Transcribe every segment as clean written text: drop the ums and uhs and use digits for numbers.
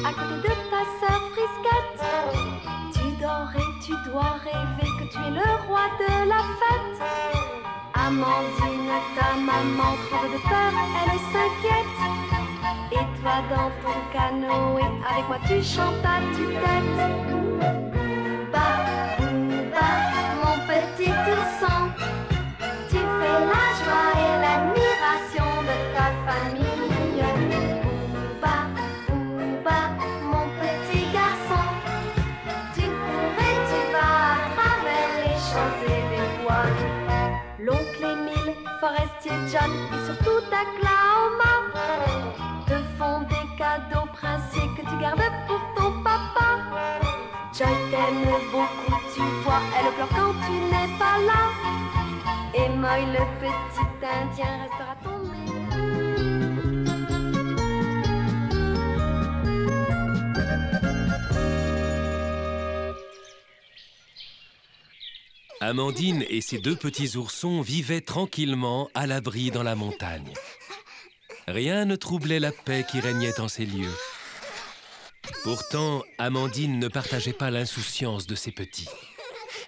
à côté de ta sœur Frisquette. Tu dors et tu dois rêver que tu es le roi de la fête. Amandine, ta maman tremble de peur, elle s'inquiète. Et toi dans ton canoë, avec moi tu chantes à tue-tête. Booba, mon petit ourson, tu fais la joie et l'admiration de ta famille. Booba, mon petit garçon, tu cours et tu vas à travers les champs et les bois. L'oncle Émile, Forestier John et surtout Oklahoma te font des cadeaux princiers que tu gardes pour ton papa. Joy t'aime beaucoup, tu vois, elle pleure quand tu n'es pas là. Et Moy, le petit Indien, restera ton Amandine et ses deux petits oursons vivaient tranquillement à l'abri dans la montagne. Rien ne troublait la paix qui régnait en ces lieux. Pourtant, Amandine ne partageait pas l'insouciance de ses petits.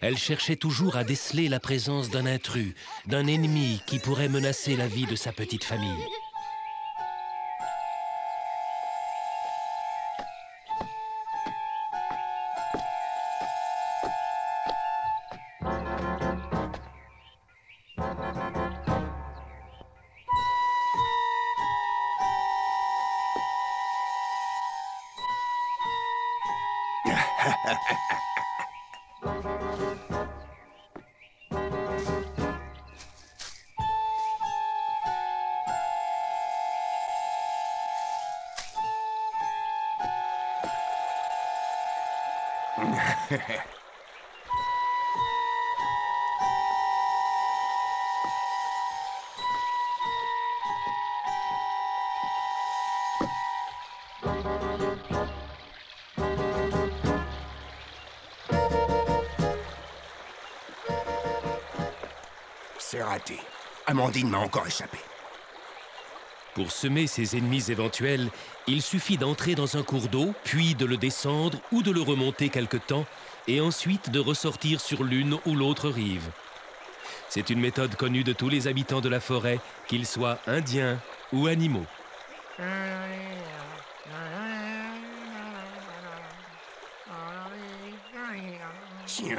Elle cherchait toujours à déceler la présence d'un intrus, d'un ennemi qui pourrait menacer la vie de sa petite famille. C'est raté. Amandine m'a encore échappé. Pour semer ses ennemis éventuels, il suffit d'entrer dans un cours d'eau, puis de le descendre ou de le remonter quelque temps, et ensuite de ressortir sur l'une ou l'autre rive. C'est une méthode connue de tous les habitants de la forêt, qu'ils soient indiens ou animaux. Tiens.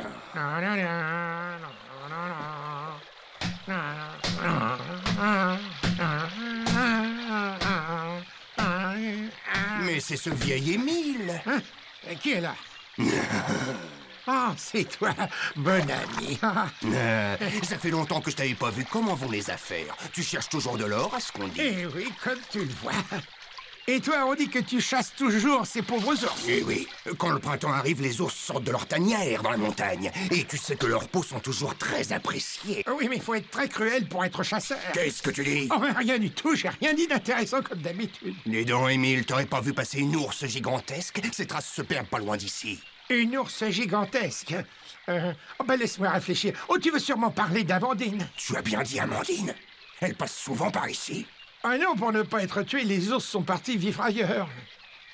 Mais c'est ce vieil Émile. Hein? Qui est là? Ah, c'est toi, bon ami. Ça fait longtemps que je t'avais pas vu. Comment vont les affaires? Tu cherches toujours de l'or, à ce qu'on dit? Eh oui, comme tu le vois. Et toi, on dit que tu chasses toujours ces pauvres ours. Eh oui, quand le printemps arrive, les ours sortent de leur tanière dans la montagne. Et tu sais que leurs peaux sont toujours très appréciées. Oui, mais il faut être très cruel pour être chasseur. Qu'est-ce que tu dis? Oh, mais rien du tout, j'ai rien dit d'intéressant comme d'habitude. Dis donc, Émile, t'aurais pas vu passer une ours gigantesque? Ses traces se perdent pas loin d'ici. Une ours gigantesque. Oh, ben laisse-moi réfléchir. Oh, tu veux sûrement parler d'Amandine. Tu as bien dit Amandine. Elle passe souvent par ici. Ah non, pour ne pas être tué, les ours sont partis vivre ailleurs.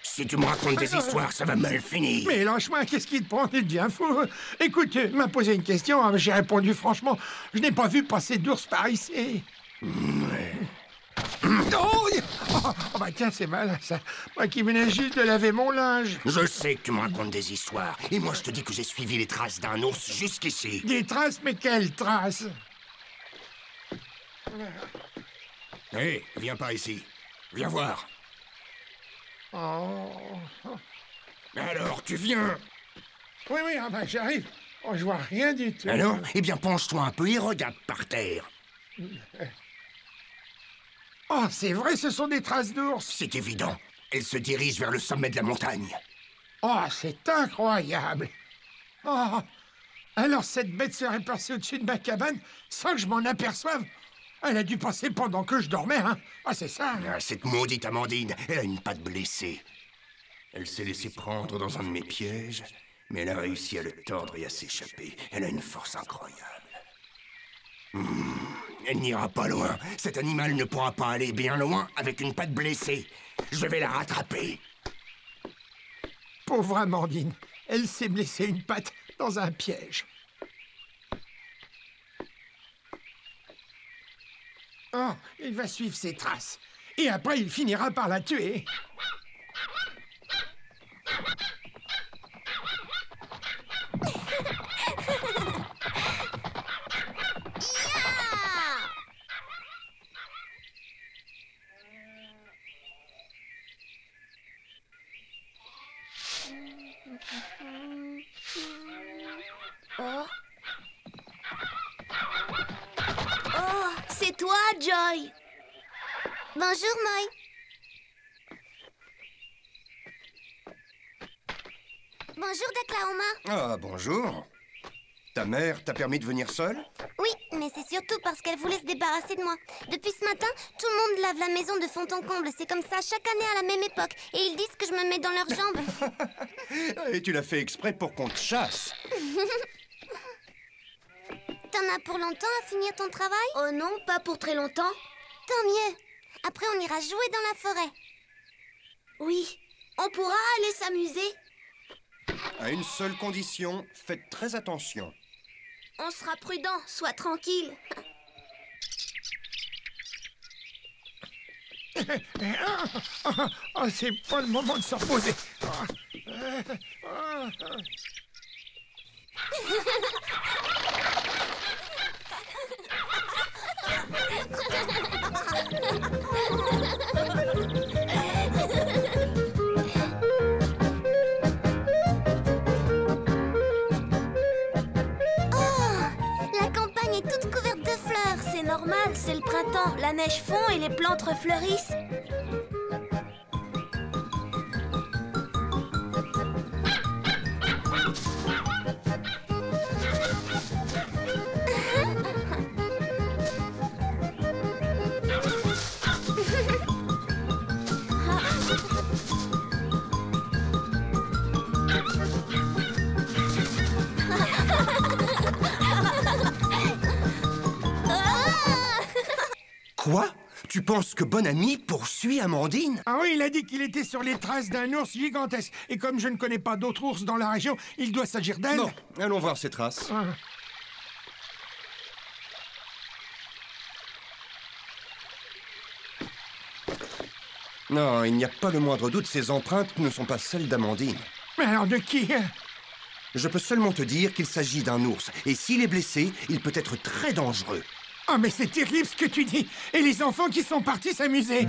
Si tu me racontes des histoires, ça va mal finir. Mais lâche-moi, qu'est-ce qui te prend? Tu deviens fou. Écoute, tu m'as posé une question, j'ai répondu franchement. Je n'ai pas vu passer d'ours par ici. Oh, bah tiens, c'est mal, ça. Moi qui venais juste de laver mon linge. Je sais que tu me racontes des histoires. Et moi, je te dis que j'ai suivi les traces d'un ours jusqu'ici. Des traces? Mais quelles traces? Hé, viens par ici. Viens voir. Oh. Alors, tu viens? Oui, ah bah j'arrive. Oh, je vois rien du tout. Alors? Eh bien, penche-toi un peu et regarde par terre. Oh, c'est vrai, ce sont des traces d'ours. C'est évident. Elle se dirige vers le sommet de la montagne. Oh, c'est incroyable. Oh, alors cette bête serait passée au-dessus de ma cabane sans que je m'en aperçoive. Elle a dû passer pendant que je dormais, hein. Ah, c'est ça. Ah, cette maudite Amandine, elle a une patte blessée. Elle s'est laissée prendre dans un de mes pièges, mais elle a réussi à le tordre et à s'échapper. Elle a une force incroyable. Elle n'ira pas loin. Cet animal ne pourra pas aller bien loin avec une patte blessée. Je vais la rattraper. Pauvre Amandine, elle s'est blessée une patte dans un piège. Oh, il va suivre ses traces. Et après, il finira par la tuer. Oh. Oh, c'est toi, Joy. Bonjour, Moy. Bonjour, Daklaoma. Ah, bonjour. Ta mère t'a permis de venir seule? Oui, mais c'est surtout parce qu'elle voulait se débarrasser de moi. Depuis ce matin, tout le monde lave la maison de fond en comble. C'est comme ça chaque année à la même époque. Et ils disent que je me mets dans leurs jambes. Et tu l'as fait exprès pour qu'on te chasse. T'en as pour longtemps à finir ton travail? Oh non, pas pour très longtemps. Tant mieux. Après, on ira jouer dans la forêt. Oui, on pourra aller s'amuser. À une seule condition, faites très attention. On sera prudent, sois tranquille. Oh, c'est pas le moment de se reposer. La campagne est toute couverte de fleurs. C'est normal, c'est le printemps. La neige fond et les plantes refleurissent. Quoi? Tu penses que Bon-Ami poursuit Amandine? Ah oui, il a dit qu'il était sur les traces d'un ours gigantesque. Et comme je ne connais pas d'autres ours dans la région, il doit s'agir d'elle. Bon, allons voir ces traces. Ah. Non, il n'y a pas le moindre doute, ces empreintes ne sont pas celles d'Amandine. Mais alors de qui? Je peux seulement te dire qu'il s'agit d'un ours. Et s'il est blessé, il peut être très dangereux. Oh, mais c'est terrible ce que tu dis. Et les enfants qui sont partis s'amuser.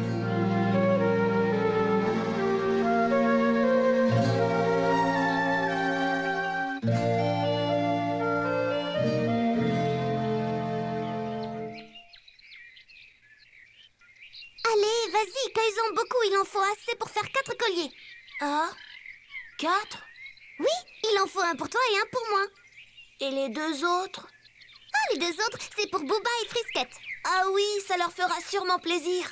Allez, vas-y, cueillons beaucoup. Il en faut assez pour faire 4 colliers. Ah, 4? Oui, il en faut un pour toi et un pour moi. Et les 2 autres? Ah, les 2 autres, c'est pour Booba et Frisquette. Ah oui, ça leur fera sûrement plaisir.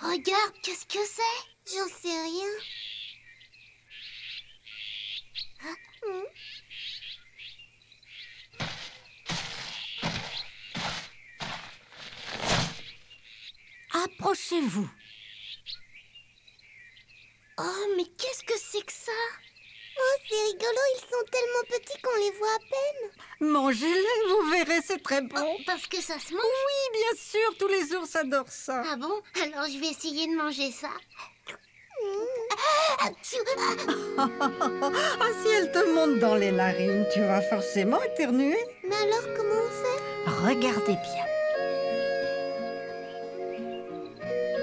Regarde, qu'est-ce que c'est? J'en sais rien. Ah, Approchez-vous. Oh, mais qu'est-ce que c'est que ça? Oh, c'est rigolo, ils sont tellement petits qu'on les voit à peine. Mangez-les, vous verrez, c'est très bon. Oh, parce que ça se mange? Oui, bien sûr, tous les ours adorent ça. Ah bon? Alors je vais essayer de manger ça. Ah, si elle te monte dans les narines, tu vas forcément éternuer. Mais alors, comment on fait? Regardez bien.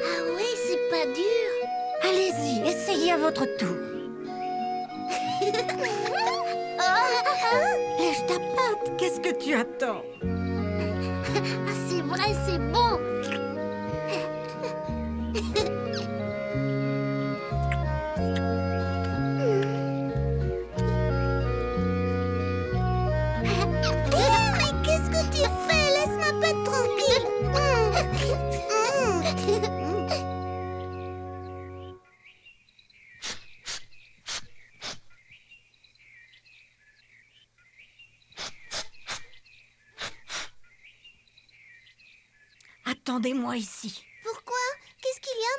Ah oui, c'est pas dur. Allez-y, essayez à votre tour. Lèche ta patte, qu'est-ce que tu attends? Ah, c'est vrai, c'est bon. Mais qu'est-ce que tu fais? Laisse-moi pas tranquille. Attendez-moi ici. Pourquoi? Qu'est-ce qu'il y a,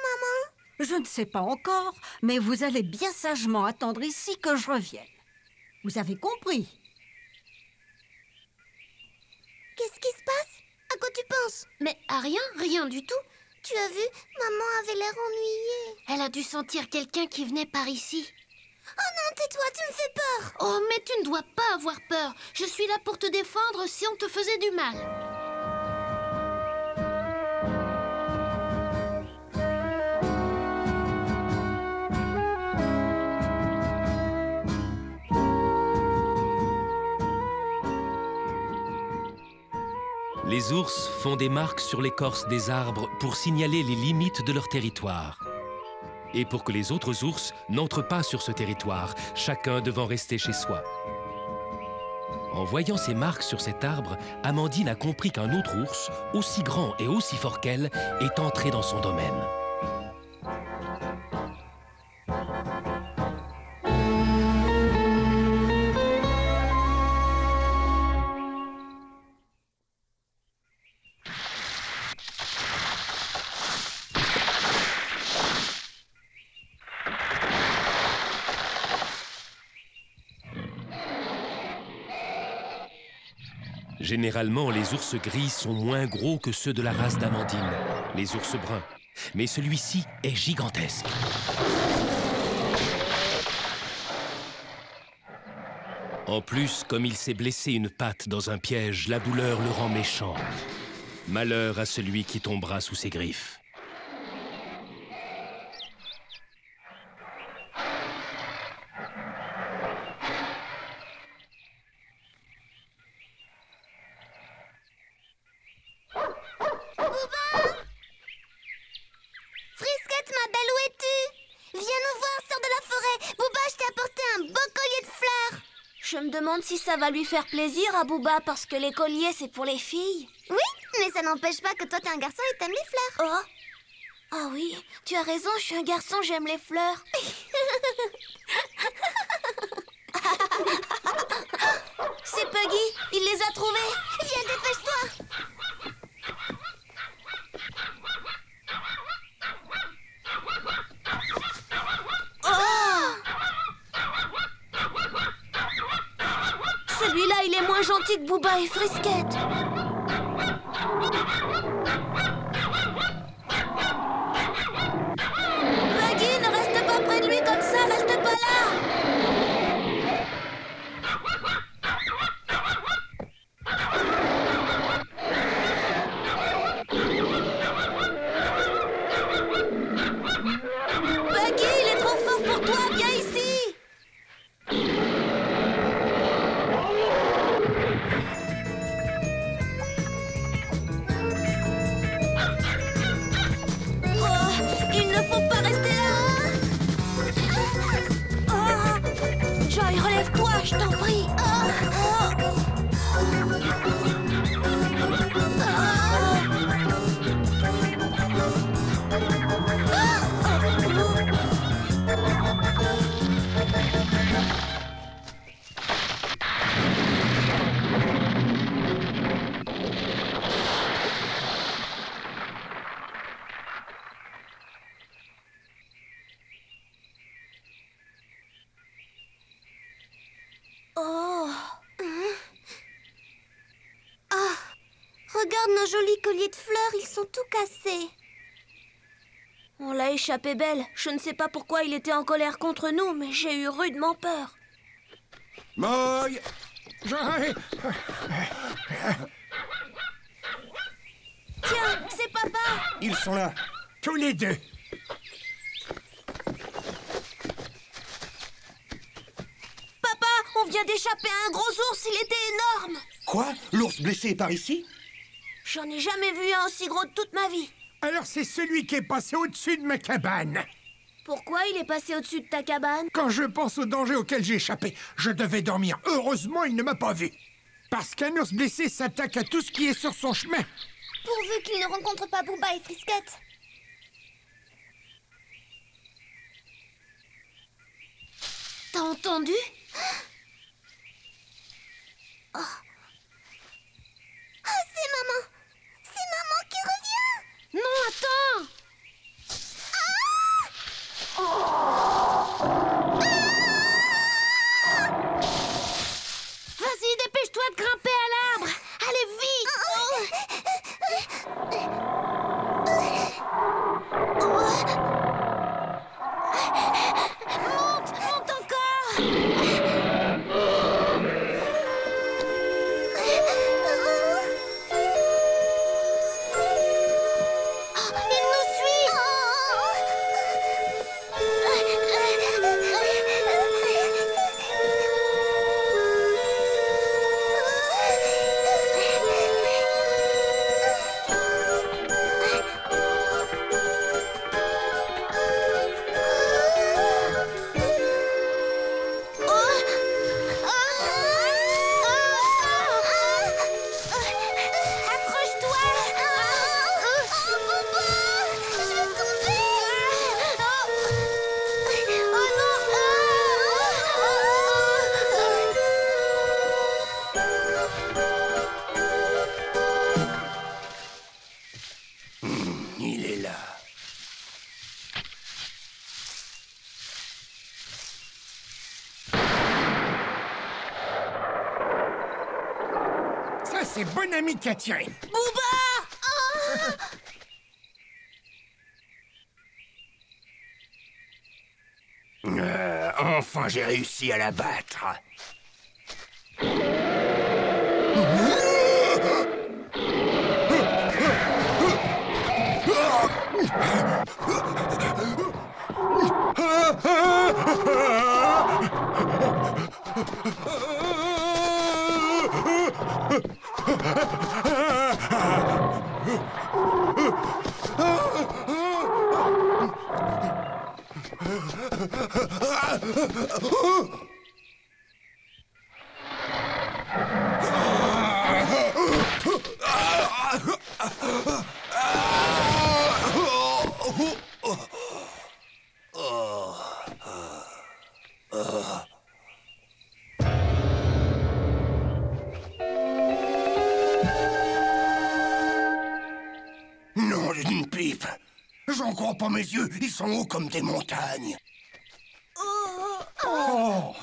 Je ne sais pas encore, mais vous allez bien sagement attendre ici que je revienne. Vous avez compris? Qu'est-ce qui se passe? À quoi tu penses? Mais à rien, rien du tout. Tu as vu, maman avait l'air ennuyée. Elle a dû sentir quelqu'un qui venait par ici. Oh non, tais-toi, tu me fais peur. Oh, mais tu ne dois pas avoir peur. Je suis là pour te défendre si on te faisait du mal. Les ours font des marques sur l'écorce des arbres pour signaler les limites de leur territoire. Et pour que les autres ours n'entrent pas sur ce territoire, chacun devant rester chez soi. En voyant ces marques sur cet arbre, Amandine a compris qu'un autre ours, aussi grand et aussi fort qu'elle, est entré dans son domaine. Généralement, les ours gris sont moins gros que ceux de la race d'Amandine, les ours bruns. Mais celui-ci est gigantesque. En plus, comme il s'est blessé une patte dans un piège, la douleur le rend méchant. Malheur à celui qui tombera sous ses griffes. Je me demande si ça va lui faire plaisir à Booba parce que les colliers, c'est pour les filles. Oui, mais ça n'empêche pas que toi, t'es un garçon et t'aimes les fleurs. Oh. Ah oui, tu as raison, je suis un garçon, j'aime les fleurs. C'est Puggy, il les a trouvées. Viens, dépêche-toi. Celui-là, il est moins gentil que Booba et Frisquette. Puggy, ne reste pas près de lui comme ça, reste pas là. Puggy, il est trop fort pour toi, viens ici. Relève-toi, je t'en prie. Regarde nos jolis colliers de fleurs, ils sont tout cassés. On l'a échappé belle. Je ne sais pas pourquoi il était en colère contre nous, mais j'ai eu rudement peur. Moy! Tiens, c'est papa! Ils sont là. Tous les deux. Papa, on vient d'échapper à un gros ours, il était énorme! Quoi? L'ours blessé est par ici? J'en ai jamais vu un aussi gros de toute ma vie. Alors c'est celui qui est passé au-dessus de ma cabane. Pourquoi il est passé au-dessus de ta cabane? Quand je pense au danger auquel j'ai échappé, je devais dormir. Heureusement, il ne m'a pas vu. Parce qu'un ours blessé s'attaque à tout ce qui est sur son chemin. Pourvu qu'il ne rencontre pas Booba et Frisquette. T'as entendu? Oh. Oh, c'est maman! C'est maman qui revient! Non, attends! Ah! c'est Bon Ami qui a tiré. Booba! Enfin, j'ai réussi à la battre. Non, d'une pipe. J'en crois pas mes yeux, ils sont hauts comme des montagnes. Oh.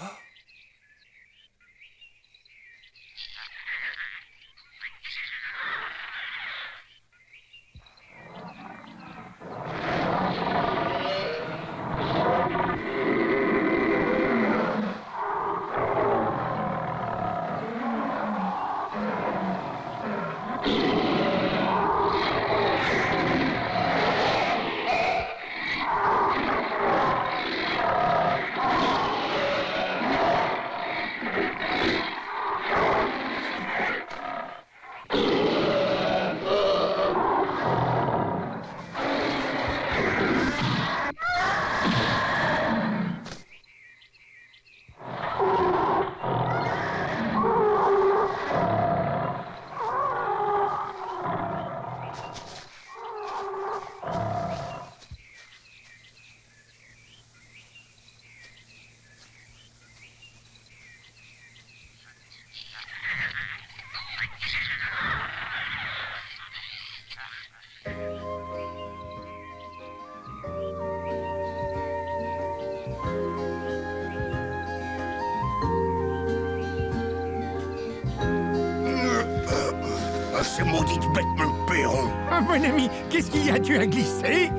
Ces maudites bêtes me paieront. Ah, Bon Ami, qu'est-ce qu'il y a? Tu as glissé?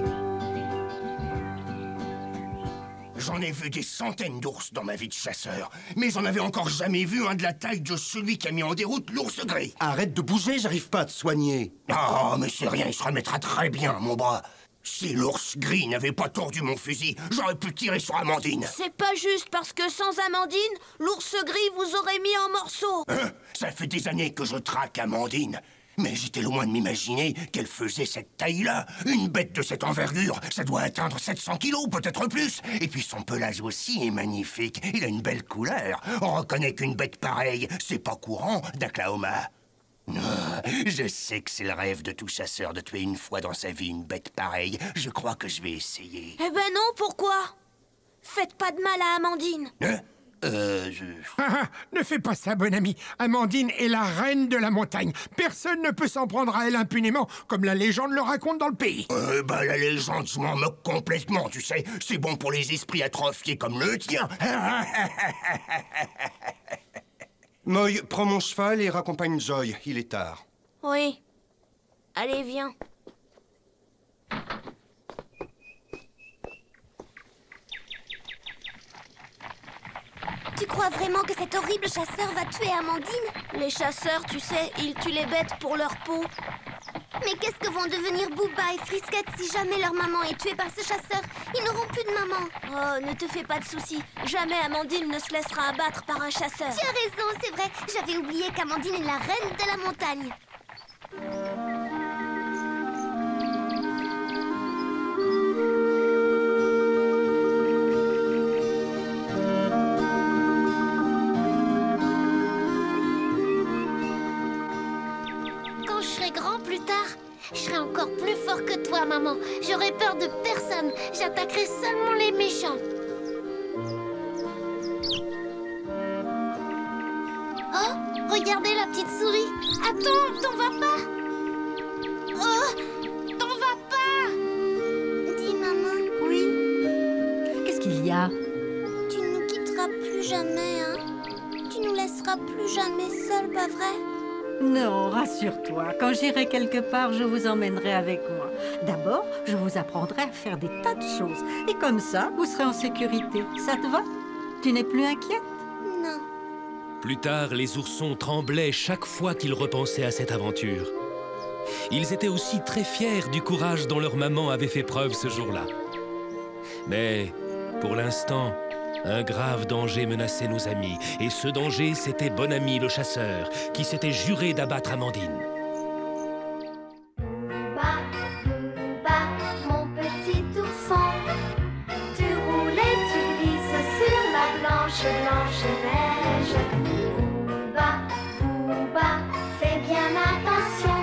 J'en ai vu des centaines d'ours dans ma vie de chasseur, mais j'en avais encore jamais vu un de la taille de celui qui a mis en déroute l'ours gris. Arrête de bouger, j'arrive pas à te soigner. Oh, mais c'est rien, il se remettra très bien, mon bras. Si l'ours gris n'avait pas tordu mon fusil, j'aurais pu tirer sur Amandine. C'est pas juste parce que sans Amandine, l'ours gris vous aurait mis en morceaux. Hein? Ça fait des années que je traque Amandine. Mais j'étais loin de m'imaginer qu'elle faisait cette taille-là. Une bête de cette envergure, ça doit atteindre 700 kilos, peut-être plus. Et puis son pelage aussi est magnifique. Il a une belle couleur. On reconnaît qu'une bête pareille, c'est pas courant d'Oklahoma. Je sais que c'est le rêve de tout chasseur de tuer une fois dans sa vie une bête pareille. Je crois que je vais essayer. Eh ben non, pourquoi? Faites pas de mal à Amandine. Ne fais pas ça, Bon Ami. Amandine est la reine de la montagne. Personne ne peut s'en prendre à elle impunément, comme la légende le raconte dans le pays. La légende, je m'en moque complètement, tu sais. C'est bon pour les esprits atrophiés comme le tien. Moy, prends mon cheval et raccompagne Joy. Il est tard. Oui. Allez, viens. Tu crois vraiment que cet horrible chasseur va tuer Amandine? Les chasseurs, tu sais, ils tuent les bêtes pour leur peau. Mais qu'est-ce que vont devenir Booba et Frisquette si jamais leur maman est tuée par ce chasseur? Ils n'auront plus de maman. Oh, ne te fais pas de soucis. Jamais Amandine ne se laissera abattre par un chasseur. Tu as raison, c'est vrai. J'avais oublié qu'Amandine est la reine de la montagne. Je serai encore plus fort que toi, maman. J'aurai peur de personne. J'attaquerai seulement les méchants. Oh, regardez la petite souris. Attends, t'en vas pas. Oh, t'en vas pas. Dis, maman. Oui. Qu'est-ce qu'il y a? Tu ne nous quitteras plus jamais, hein? Tu nous laisseras plus jamais seuls, pas vrai? Non, rassure-toi, quand j'irai quelque part, je vous emmènerai avec moi. D'abord, je vous apprendrai à faire des tas de choses. Et comme ça, vous serez en sécurité. Ça te va? Tu n'es plus inquiète? Non. Plus tard, les oursons tremblaient chaque fois qu'ils repensaient à cette aventure. Ils étaient aussi très fiers du courage dont leur maman avait fait preuve ce jour-là. Mais, pour l'instant, un grave danger menaçait nos amis. Et ce danger, c'était Bon-Ami le chasseur, qui s'était juré d'abattre Amandine. Bouba, Bouba, mon petit ourson, tu roules et tu glisses sur la blanche, blanche neige. Bouba, Bouba, fais bien attention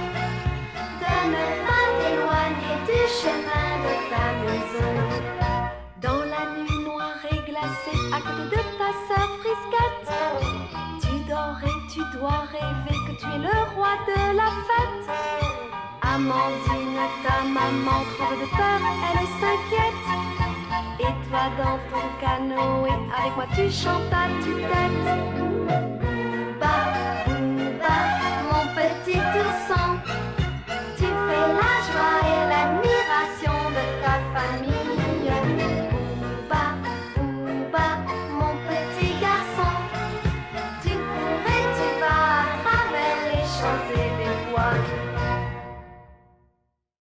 de ne pas t'éloigner du chemin de ta maison. Dans la nuit noire et glacée, à côté de ta sœur Frisquette, tu dors et tu dois rêver que tu es le roi de la fête. Amandine, ta maman tremble de peur, elle s'inquiète. Et toi dans ton canoë, avec moi tu chantes à tue-tête.